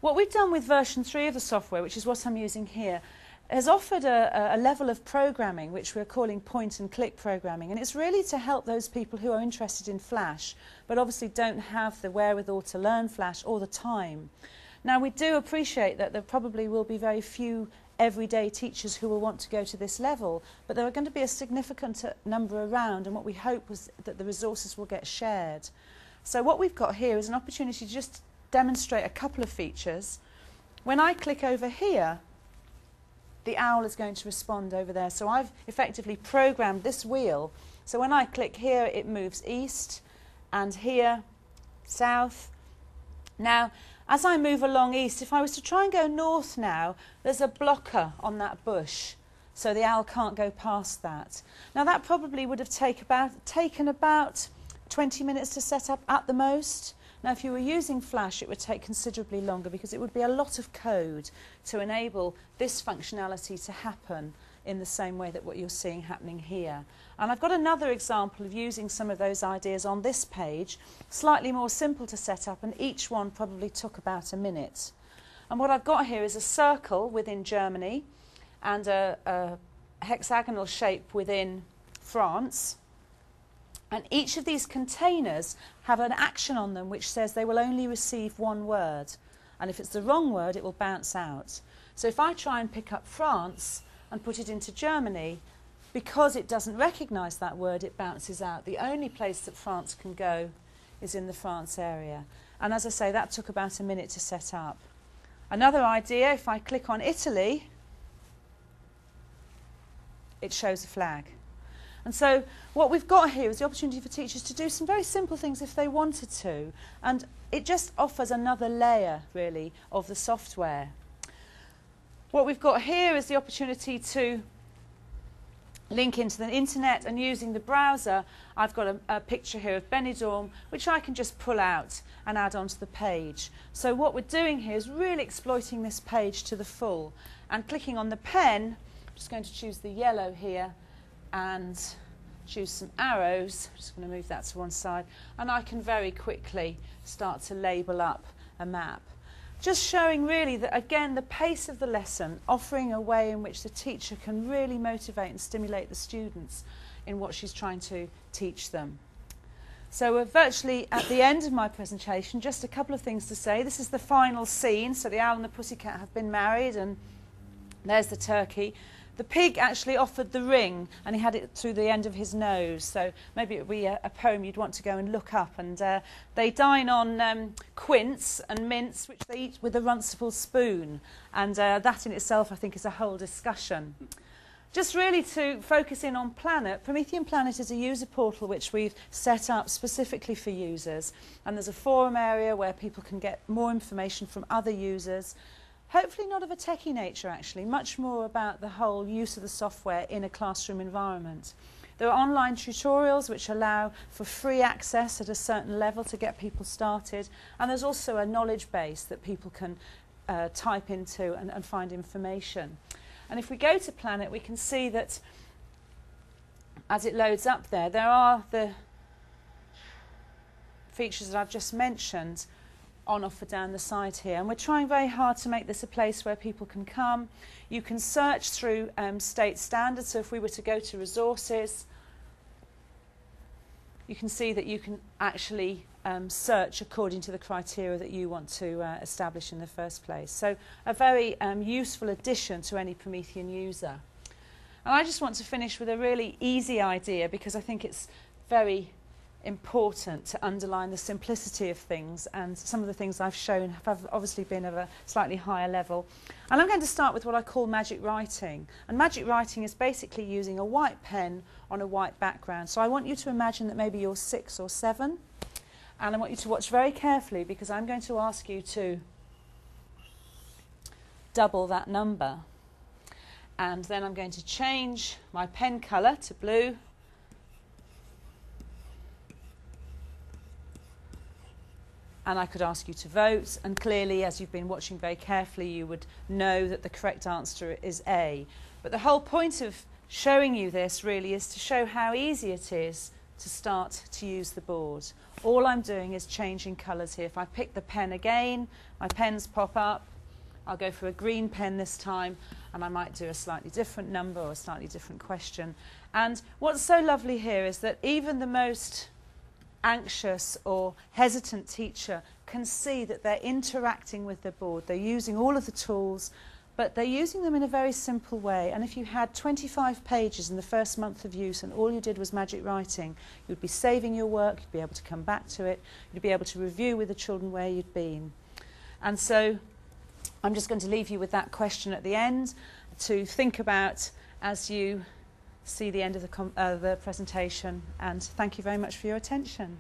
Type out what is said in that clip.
What we've done with version 3 of the software, which is what I'm using here, has offered a level of programming which we're calling point and click programming, and it's really to help those people who are interested in Flash but obviously don't have the wherewithal to learn Flash or the time. Now, we do appreciate that there probably will be very few everyday teachers who will want to go to this level, but there are going to be a significant number around, and what we hope was that the resources will get shared. So what we've got here is an opportunity to just demonstrate a couple of features. When I click over here, the owl is going to respond over there. So I've effectively programmed this wheel. So when I click here, it moves east, and here, south. Now, as I move along east, if I was to try and go north now, there's a blocker on that bush, so the owl can't go past that. Now, that probably would have taken about 20 minutes to set up at the most. Now, if you were using Flash, it would take considerably longer because it would be a lot of code to enable this functionality to happen in the same way that what you're seeing happening here. And I've got another example of using some of those ideas on this page, slightly more simple to set up, and each one probably took about a minute. And what I've got here is a circle within Germany and a hexagonal shape within France. And each of these containers have an action on them which says they will only receive one word. And if it's the wrong word, it will bounce out. So if I try and pick up France and put it into Germany, because it doesn't recognise that word, it bounces out. The only place that France can go is in the France area. And as I say, that took about a minute to set up. Another idea, if I click on Italy, it shows a flag. And so what we've got here is the opportunity for teachers to do some very simple things if they wanted to. And it just offers another layer, really, of the software. What we've got here is the opportunity to link into the internet, and using the browser, I've got a picture here of Benidorm, which I can just pull out and add onto the page. So what we're doing here is really exploiting this page to the full. And clicking on the pen, I'm just going to choose the yellow here, and choose some arrows. I'm just going to move that to one side, and I can very quickly start to label up a map. Just showing really that, again, the pace of the lesson, offering a way in which the teacher can really motivate and stimulate the students in what she's trying to teach them. So we're virtually at the end of my presentation. Just a couple of things to say. This is the final scene. So the owl and the pussycat have been married, and there's the turkey. The pig actually offered the ring, and he had it through the end of his nose. So maybe it would be a poem you'd want to go and look up. And they dine on quince and mince, which they eat with a runcible spoon. And that in itself, I think, is a whole discussion. Just really to focus in on Planet. Promethean Planet is a user portal which we've set up specifically for users. And there's a forum area where people can get more information from other users. Hopefully not of a techie nature, actually, much more about the whole use of the software in a classroom environment. There are online tutorials which allow for free access at a certain level to get people started, and there's also a knowledge base that people can type into and find information. And if we go to Planet, we can see that as it loads up there, there are the features that I've just mentioned on offer down the side here, and we're trying very hard to make this a place where people can come. You can search through state standards, so if we were to go to resources, you can see that you can actually search according to the criteria that you want to establish in the first place. So a very useful addition to any Promethean user. And I just want to finish with a really easy idea, because I think it's very important to underline the simplicity of things, and some of the things I've shown have obviously been of a slightly higher level. And I'm going to start with what I call magic writing. And magic writing is basically using a white pen on a white background. So I want you to imagine that maybe you're 6 or 7, and I want you to watch very carefully, because I'm going to ask you to double that number. And then I'm going to change my pen colour to blue. And I could ask you to vote, and clearly, as you've been watching very carefully, you would know that the correct answer is A. But the whole point of showing you this really is to show how easy it is to start to use the board. All I'm doing is changing colours here. If I pick the pen again, my pens pop up. I'll go for a green pen this time, and I might do a slightly different number or a slightly different question. And what's so lovely here is that even the most anxious or hesitant teacher can see that they're interacting with the board. They're using all of the tools, but they're using them in a very simple way. And if you had 25 pages in the first month of use and all you did was magic writing, you'd be saving your work, you'd be able to come back to it, you'd be able to review with the children where you'd been. And so I'm just going to leave you with that question at the end to think about as you see the end of the presentation. And thank you very much for your attention.